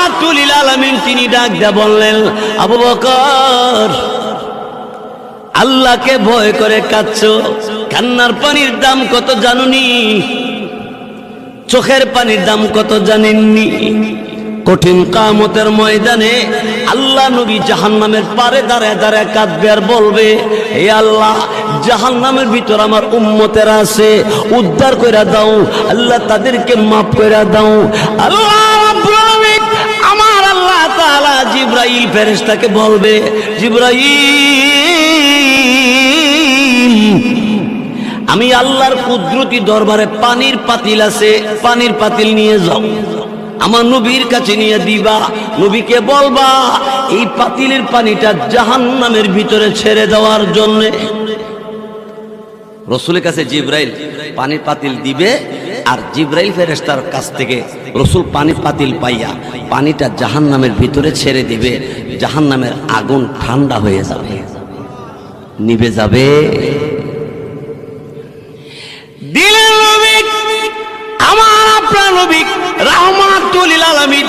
রাহমাতুল লিল আলামিন তিনি ডাক দিয়ে বললেন, আবু বকর, আল্লাহকে ভয় করে কাঁদছো, কান্নার পানির দাম কত জানুনি? চোখের পানির দাম কত জানেননি? কঠিন কিয়ামতের ময়দানে আল্লাহ নবী জাহান্নামের পারে দাঁড়ায় দাঁড়ায় কাঁদবে আর বলবে, হে আল্লাহ, জাহান্নামের ভিতর আমার উম্মতেরা আছে, উদ্ধার কইরা দাও আল্লাহ, তাদেরকে মাফ কইরা দাও। আল্লাহ রাব্বুল আলামিন আমার আল্লাহ তাআলা জিবরাইল ফেরেশতাকে বলবে, জিবরাইল, আমি আল্লাহর কুদরতি দরবারে পানির পাতিল আছে, পানির পাতিল নিয়ে যাও, আমার নবীর কাছে নিয়ে দিবা, নবীকে বলবা এই পাতিলের পানিটা জাহান্নামের ভিতরে ছেড়ে দেওয়ার জন্য। রসুলের কাছে জিবরাইল পানির পাতিল দিবে, আর জিবরাইল ফেরেশতার কাছ থেকে রসুল পানির পাতিল পাইয়া পানিটা জাহান্নামের ভিতরে ছেড়ে দিবে। জাহান্নামের আগুন ঠান্ডা হয়ে যাবে, নিভে যাবে। দিলের নবী, আমার আপনার নবী রাহমাতুল লিল আলামিন